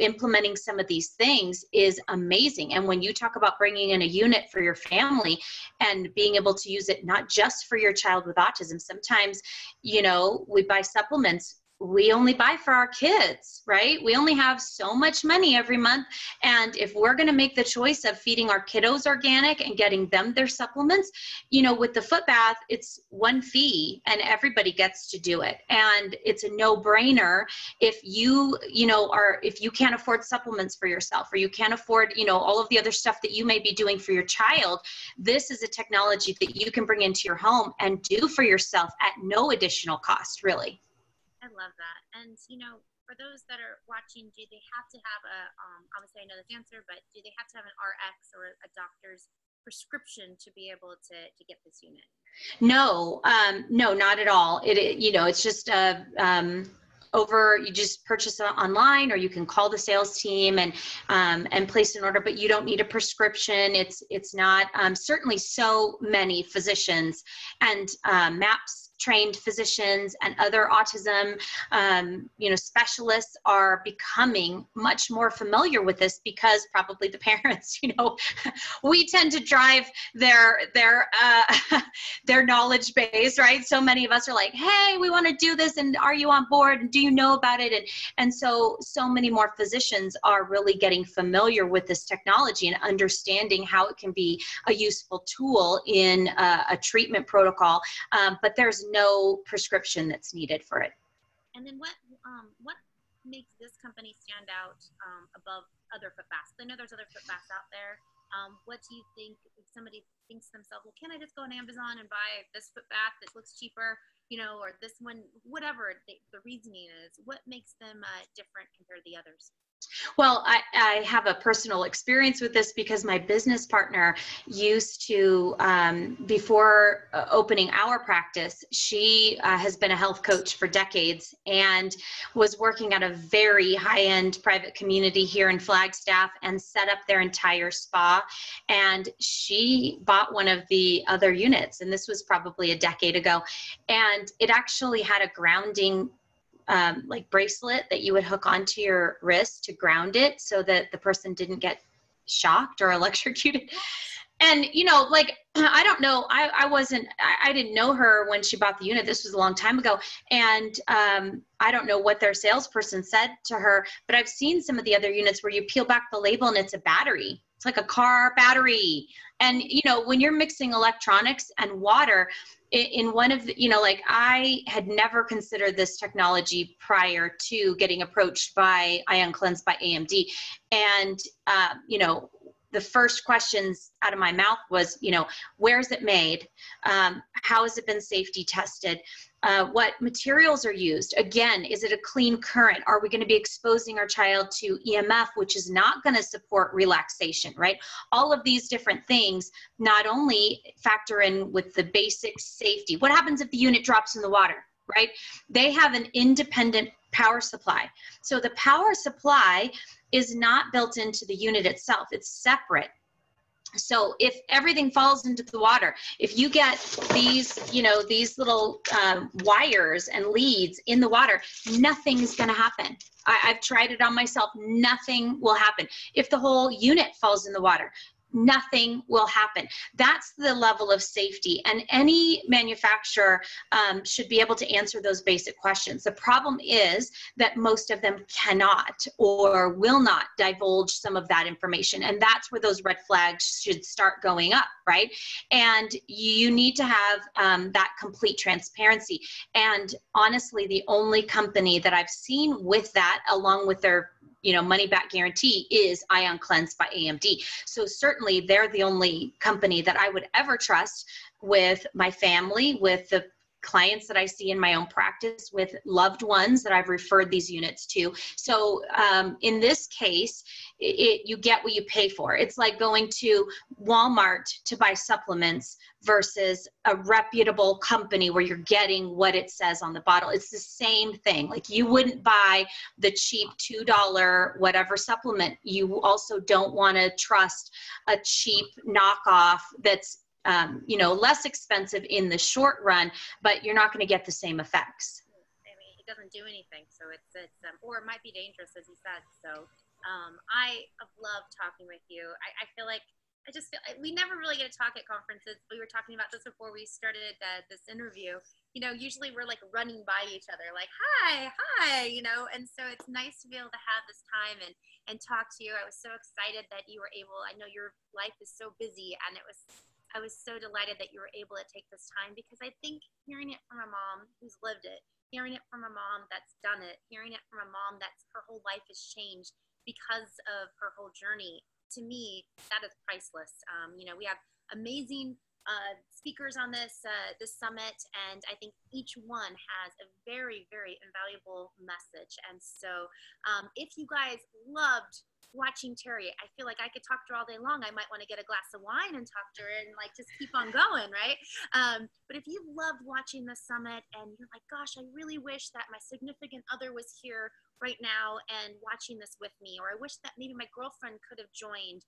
implementing some of these things is amazing. And when you talk about bringing in a unit for your family and being able to use it, not just for your child with autism, sometimes, we buy supplements. We only buy for our kids, right? We only have so much money every month. And if we're going to make the choice of feeding our kiddos organic and getting them their supplements, with the foot bath, it's one fee and everybody gets to do it. And it's a no-brainer if if you can't afford supplements for yourself, or you can't afford, all of the other stuff that you may be doing for your child. This is a technology that you can bring into your home and do for yourself at no additional cost, really. I love that. And, for those that are watching, do they have to have obviously I know this answer, but do they have to have an RX or a doctor's prescription to be able to get this unit? No, no, not at all. It's just you just purchase it online, or you can call the sales team and place an order, but you don't need a prescription. It's not, certainly so many physicians and MAPS trained physicians and other autism, specialists are becoming much more familiar with this, because probably the parents, we tend to drive their knowledge base, right? So many of us are like, hey, we want to do this, and are you on board? And do you know about it? And so many more physicians are really getting familiar with this technology and understanding how it can be a useful tool in a treatment protocol. But there's no prescription that's needed for it. And then what makes this company stand out above other foot baths? I know there's other foot baths out there. What do you think if somebody thinks to themselves, well, can I just go on Amazon and buy this foot bath that looks cheaper, or this one, whatever the reasoning is, what makes them different compared to the others? Well, I have a personal experience with this because my business partner used to, before opening our practice, she has been a health coach for decades and was working at a very high-end private community here in Flagstaff and set up their entire spa. And she bought one of the other units, and this was probably a decade ago. And it actually had a grounding like bracelet that you would hook onto your wrist to ground it so that the person didn't get shocked or electrocuted. And, you know, like, I don't know, I didn't know her when she bought the unit. This was a long time ago. And I don't know what their salesperson said to her, but I've seen some of the other units where you peel back the label and it's a battery. It's like a car battery. And, you know, when you're mixing electronics and water, in one of the, you know, like, I had never considered this technology prior to getting approached by Ion Cleanse by AMD. And, you know, the first questions out of my mouth was, you know, where's it made? How has it been safety tested? What materials are used? Again, is it a clean current? Are we going to be exposing our child to EMF, which is not going to support relaxation, right? All of these different things not only factor in with the basic safety. What happens if the unit drops in the water, right? They have an independent power supply. So the power supply is not built into the unit itself. It's separate. So if everything falls into the water, if you get these, you know, these little wires and leads in the water, nothing is going to happen. I've tried it on myself. Nothing will happen. If the whole unit falls in the water, nothing will happen. That's the level of safety. And any manufacturer should be able to answer those basic questions. The problem is that most of them cannot or will not divulge some of that information. And that's where those red flags should start going up, right? And you need to have that complete transparency. And honestly, the only company that I've seen with that, along with their, you know, money back guarantee, is Ion Cleanse by AMD. So certainly they're the only company that I would ever trust with my family, with the clients that I see in my own practice, with loved ones that I've referred these units to. So in this case, you get what you pay for. It's like going to Walmart to buy supplements versus a reputable company where you're getting what it says on the bottle. It's the same thing. Like, you wouldn't buy the cheap $2 whatever supplement. You also don't want to trust a cheap knockoff that's you know, less expensive in the short run, but you're not going to get the same effects. I mean, it doesn't do anything. So it's or it might be dangerous, as you said. So I have loved talking with you. I feel like we never really get to talk at conferences. We were talking about this before we started this interview. You know, usually we're like running by each other, like, hi, you know, and so it's nice to be able to have this time and talk to you. I was so excited that you were able, I know your life is so busy, and I was so delighted that you were able to take this time, because I think hearing it from a mom who's lived it, hearing it from a mom that's done it, hearing it from a mom that's her whole life has changed because of her whole journey, to me, that is priceless. You know, we have amazing speakers on this summit, and I think each one has a very, very invaluable message. And so if you guys loved watching Terri, I feel like I could talk to her all day long. I might want to get a glass of wine and talk to her and like just keep on going, right? But if you loved watching the summit and you're like, gosh, I really wish that my significant other was here right now and watching this with me, or I wish that maybe my girlfriend could have joined.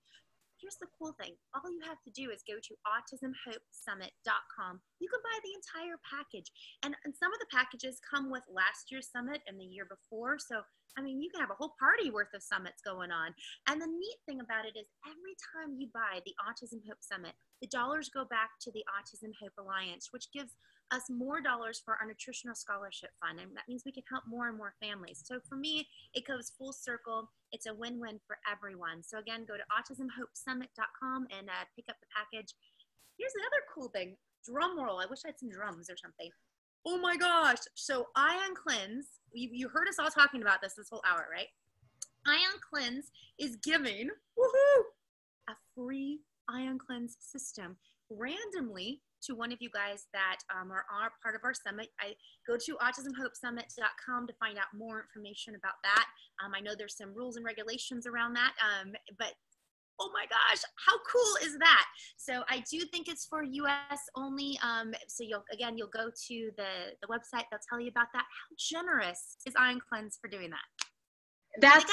Here's the cool thing. All you have to do is go to autismhopesummit.com. You can buy the entire package. And some of the packages come with last year's summit and the year before. So, I mean, you can have a whole party worth of summits going on. And the neat thing about it is every time you buy the Autism Hope Summit, the dollars go back to the Autism Hope Alliance, which gives us more dollars for our nutritional scholarship fund. And that means we can help more and more families. So for me, it goes full circle. It's a win-win for everyone. So again, go to autismhopesummit.com and pick up the package. Here's the other cool thing. Drum roll. I wish I had some drums or something. Oh my gosh. So Ion Cleanse, you heard us all talking about this whole hour, right? Ion Cleanse is giving, woohoo, a free Ion Cleanse system randomly to one of you guys that are part of our summit. I go to autismhopesummit.com to find out more information about that. I know there's some rules and regulations around that, but oh my gosh, how cool is that? So I do think it's for US only. So you'll go to the website, they'll tell you about that. How generous is Ion Cleanse for doing that? That's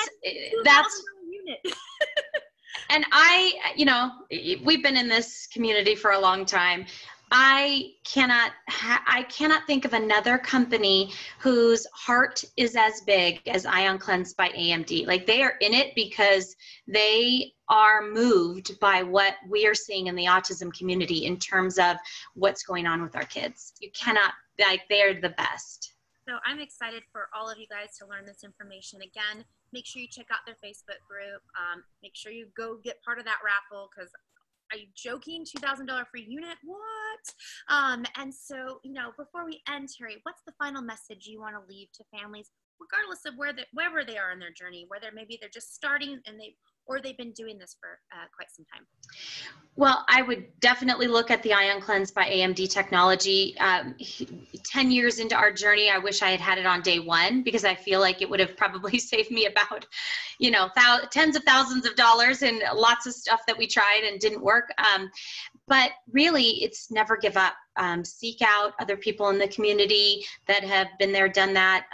unit. And we've been in this community for a long time. I cannot think of another company whose heart is as big as Ion Cleanse by AMD. Like, they are in it because they are moved by what we are seeing in the autism community in terms of what's going on with our kids. You cannot, like, they're the best. So I'm excited for all of you guys to learn this information. Again, make sure you check out their Facebook group. Make sure you go get part of that raffle, because are you joking? $2,000 free unit? What? And so, before we end, Terri, what's the final message you want to leave to families, regardless of wherever they are in their journey, whether maybe they're just starting or they've been doing this for quite some time? Well, I would definitely look at the Ion Cleanse by AMD technology. 10 years into our journey, I wish I had had it on day one, because I feel like it would have probably saved me about, tens of thousands of dollars and lots of stuff that we tried and didn't work. But really, it's never give up. Seek out other people in the community that have been there, done that.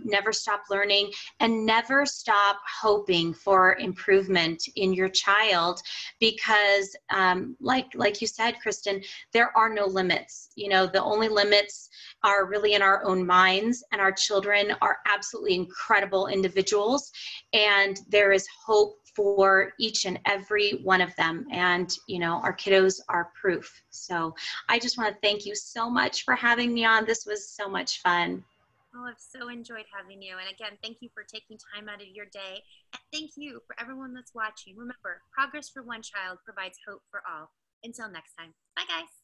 Never stop learning, and never stop hoping for improvement in your child, because like you said, Kristen, there are no limits. The only limits are really in our own minds, and our children are absolutely incredible individuals, and there is hope for each and every one of them. And, our kiddos are proof. So I just want to thank you so much for having me on. This was so much fun. Oh, I've so enjoyed having you. And again, thank you for taking time out of your day. And thank you for everyone that's watching. Remember, progress for one child provides hope for all. Until next time. Bye, guys.